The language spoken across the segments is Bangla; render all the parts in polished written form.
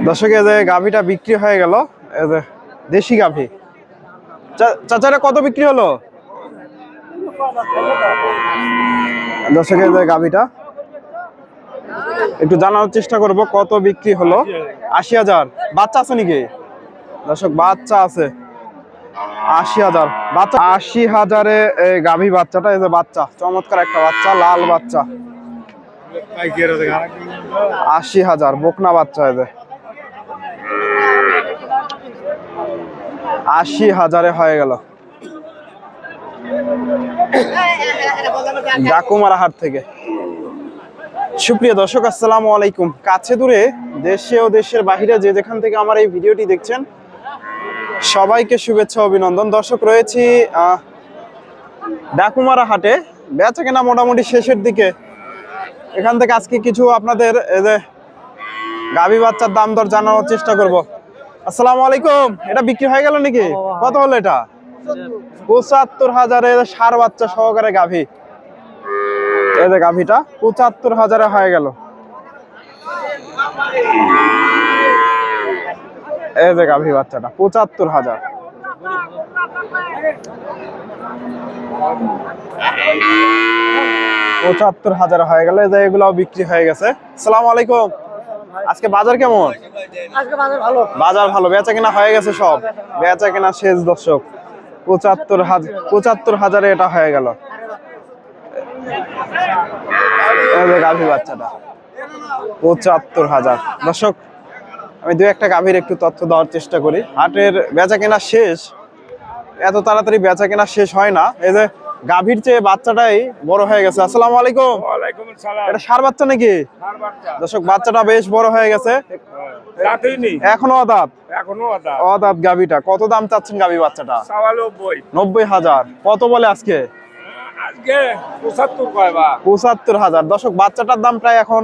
দর্শক, এই যে গাভীটা বিক্রি হয়ে গেল, এই যে দেশি গাভী। চাচারা কত বিক্রি হলো? দর্শক, এই যে গাভীটা একটু জানার চেষ্টা করব কত বিক্রি হলো। ৮০,০০০। বাচ্চা আছে নাকি? দর্শক, বাচ্চা আছে ৮০,০০০। বাচ্চা ৮০,০০০ গাভী বাচ্চাটা। এই যে বাচ্চা, চমৎকার একটা বাচ্চা, লাল বাচ্চা। ৮০,০০০ বকনা বাচ্চা। এই যে ৮০,০০০ হয়ে গেল ডাকুমারা হাট থেকে। সুপ্রিয় দর্শক, আসসালামু আলাইকুম। কাছে দূরে, দেশে ও দেশের বাহিরে যে যেখান থেকে আমার এই ভিডিওটি দেখছেন, সবাইকে শুভেচ্ছা, অভিনন্দন। দর্শক, রয়েছি ডাকুমারা হাটে। বেচা কেনা মোটামুটি শেষের দিকে। এখান থেকে আজকে কিছু আপনাদের এই যে গাভী বাচ্চার দাম দর জানানোর চেষ্টা করব। আসসালামু আলাইকুম। এটা বিক্রি হয়ে গেল নাকি? কত হলো এটা? ৭৫,০০০ ষাঁড় বাচ্চা সহকারে গাভী। এই যে গাভীটা ৭৫,০০০ হয়ে গেল। এই যে গাভী বাচ্চাটা ৭৫,০০০। হয়ে গেল। এই যে এগুলাও বিক্রি হয়ে গেছে। আসসালামু আলাইকুম। আজকে বাজার কেমন? আজকে বাজার ভালো। বাজার ভালো, বেচা কেনা হয়ে গেছে সব। বেচা কেনা শেষ দর্শক। ৭৫,০০০ এটা হয়ে গেল। এই যে গাভী বাচ্চাটা ৭৫,০০০। দর্শক, আমি দু একটা গাভীর একটু তথ্য দেওয়ার চেষ্টা করি। হাটের বেচা কেনা শেষ, এত তাড়াতাড়ি বেচা কেনা শেষ হয় না। এই যে গাভীর চেয়ে বাচ্চাটাই বড় হয়ে গেছে। আসসালামু আলাইকুম। ওয়ালাইকুম আসসালাম। এটা ষাঁড় বাচ্চা নাকি? ষাঁড় বাচ্চা। দর্শক, বাচ্চাটা বেশ বড় হয়ে গেছে। দাঁতই নেই। এখনো অদাঁত। এখনো আদা। অদাঁত গাভীটা। কত দাম চাচ্ছেন গাভী বাচ্চাটা? ৯৪। ৯০,০০০। কত বলে আজকে? আজকে ৭৫ কয় বা। ৭৫,০০০। দর্শক, বাচ্চাটার দাম প্রায় এখন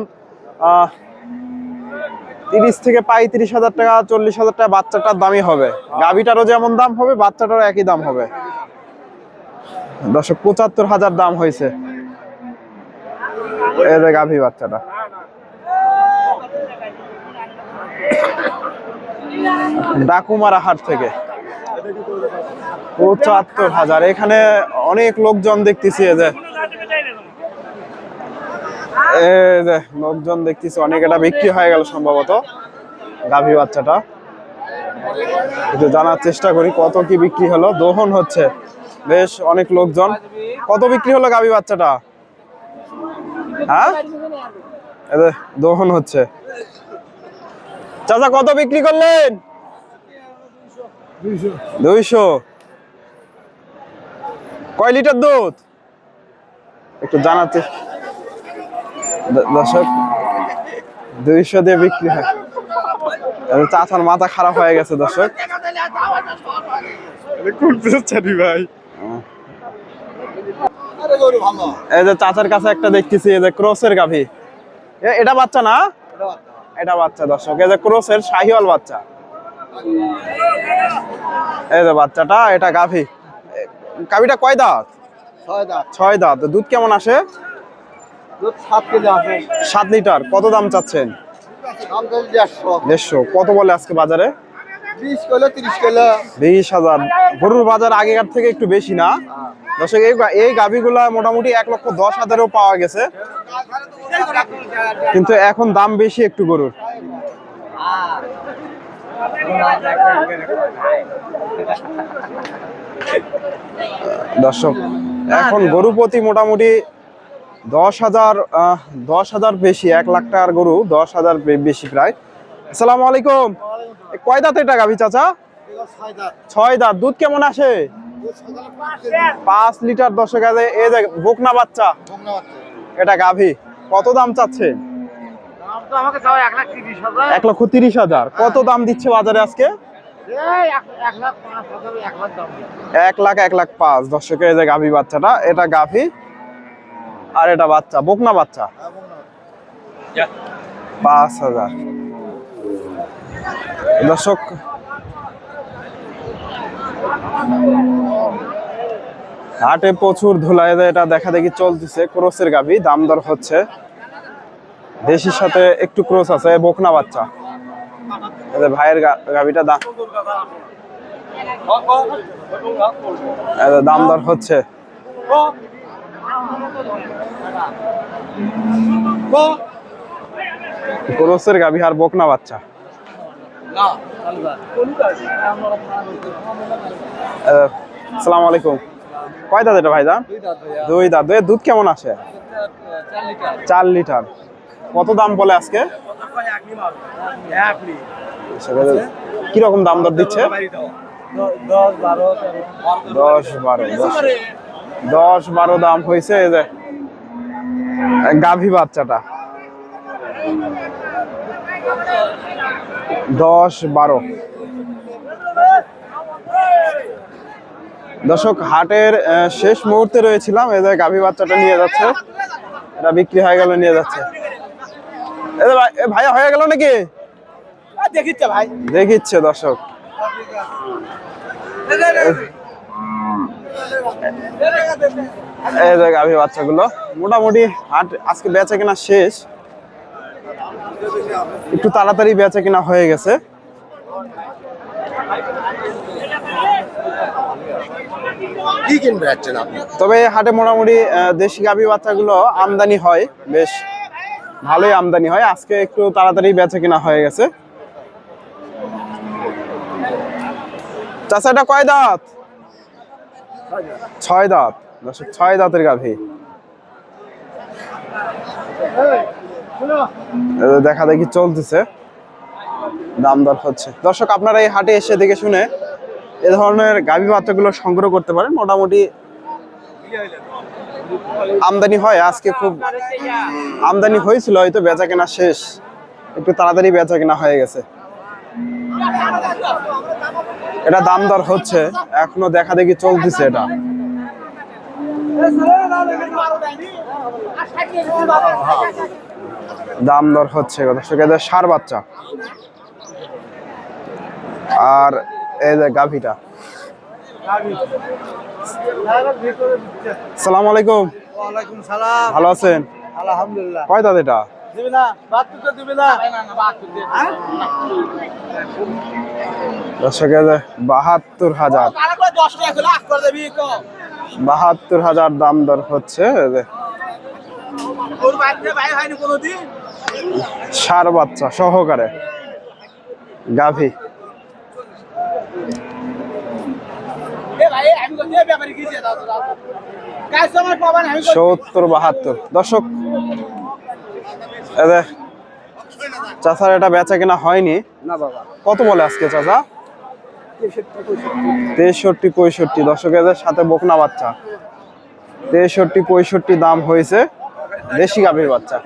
৩০ থেকে ৩৫,০০০ টাকা, ৪০,০০০ টাকা বাচ্চাটার দামই হবে। গাভীটারও যেমন দাম হবে, বাচ্চাটারও একই দাম হবে। দর্শক, ৭৫,০০০ দাম হয়েছে এই যে গাভী বাচ্চাটা। ডাকুমারা হাট থেকে ৭৫,০০০। এখানে অনেক লোকজন দেখতেছি। এই যে লোকজন দেখতেছি অনেক। এটা বিক্রি হয়ে গেল সম্ভবত গাভী বাচ্চাটা। একটু জানার চেষ্টা করি কত কি বিক্রি হলো। দহন হচ্ছে, বেশ অনেক লোকজন। কত বিক্রি হলো গাভী বাচ্চাটা? হ্যাঁ, এই যে দহন হচ্ছে। চাচা, কত বিক্রি করলেন? ২০০। কয় লিটার দুধ একটু জানাতে। দর্শক, ২০০ দিয়ে বিক্রি হয়। চাচার মাথা খারাপ হয়ে গেছে দর্শক। ভাই, এই যে চাচার কাছে একটা দেখতেছি, এই যে ক্রসের গাভী। এটা বাচ্চা না? এটা বাচ্চা। দর্শক, এই যে ক্রসের শাহিওয়াল বাচ্চা। এই যে বাচ্চাটা, এটা গাভী। গাভীটা কয় দাঁত? ৬ দাঁত। দুধ কেমন আসে? ৭ লিটার। কত দাম চাচ্ছেন? ১৫০। কত বলে আজকে বাজারে? ২০,০০০। গরুর বাজার আগেকার থেকে একটু বেশি না? দর্শক, এই গাভীগুলা মোটামুটি ১,১০,০০০ পাওয়া গেছে, কিন্তু এখন দাম বেশি একটু গরুর। দর্শক, এখন গরু প্রতি মোটামুটি ১০,০০০ বেশি। ১,০০,০০০ টাকার গরু ১০,০০০ বেশি প্রায়। আসসালামু আলাইকুম। কয় দাঁত এটা গাভী চাচা? ৬ দাঁত। দুধ কেমন আসে? ৫ লিটার। দর্শক, এই যে বকনা বাচ্চা, এটা গাভী। কত দাম চাচ্ছে? ১,৩০,০০০। কত দাম দিচ্ছে বাজারে আজকে? ১,০০,০০০, ১,০০,০০০। দর্শক, এই যে গাভী বাচ্চাটা, এটা গাভী আর এটা বাচ্চা, বকনা বাচ্চা। ৫,০০০। দর্শক, হাটে প্রচুর ধুলা। এটা দেখা দেখি চলতেছে। ক্রসের গাভী, দাম দর হচ্ছে। দেশির সাথে একটু ক্রস আছে, বকনা বাচ্চা। এই যে ভাইয়ের গাভিটা দাম, এই যে দাম দর হচ্ছে। ক্রসের গাভি আর বকনা বাচ্চা। আসসালামু আলাইকুম। কয় দাঁত এটা ভাইজান? দুই দাঁত। দুধের দুধ কেমন আছে? 4 লিটার। কত দাম বলে আজকে? কিরকম দাম দর দিচ্ছে? 10-12 দাম হয়েছে। এই যে গাভী বাচ্চাটা 10-12। দর্শক, হাটের শেষ মুহূর্তে রয়েছিলাম। এই যে গাভী বাচ্চাটা নিয়ে যাচ্ছে, এটা বিক্রি হয়ে গেল, নিয়ে যাচ্ছে। এই যে ভাইয়া হয়ে গেল নাকি? দেখিচ্ছে ভাই, দেখিচ্ছে দর্শক। এই যে গাভী বাচ্চাগুলো মোটামুটি হাট আজকে বেচা কিনা শেষ, একটু তাড়াতাড়ি বেচা কিনা হয়ে গেছে। কি কিনবে যাচ্ছেন আপনি? তবে হাটে মোটামুটি দেশি গাভী বাচ্চাগুলো আমদানি হয়, বেশ ভালোই আমদানি হয়। আজকে একটু তাড়াতাড়ি বেচা কিনা হয়ে গেছে। চাচা এটা কয় দাঁত? 6 দাঁত। দর্শক, 6 দাঁতের গাভী। দেখা দেখি চলতেছে, দাম দর হচ্ছে। দর্শক, আপনারা এই হাটে এসে দেখে শুনে এ ধরনের গাভী বাচ্চাগুলো সংগ্রহ করতে পারেন। মোটামুটি আমদানি হয়, আজকে খুব আমদানি হয়েছিল, হয়তো বেচা কেনা শেষ, একটু তাড়াতাড়ি বেচা কেনা হয়ে গেছে। এটা দাম দর হচ্ছে, এখনো দেখা দেখি চলতেছে। এটা দাম দর হচ্ছে। দর্শক, এদের ষাঁড় বাচ্চা আর এই যে গাভীটা। আসসালামু আলাইকুম। ওয়ালাইকুম সালাম। ভালো আছেন? আলহামদুলিল্লাহ। কয় দাঁত এটা? দিবি না? বাহাত্তরটা দিবি না? হ্যাঁ? 72,000। 72,000 দাম দর হচ্ছে। ষাঁড় বাচ্চা সহকারে গাভী। 70-72। দর্শক, চাচার এটা বেচা কিনা হয়নি। না বাবা। কত বলে আজকে চাচা? 63-65। দর্শক, এদের সাথে বকনা বাচ্চা 63-65 দাম হয়েছে। দেশি গাভীর বাচ্চা।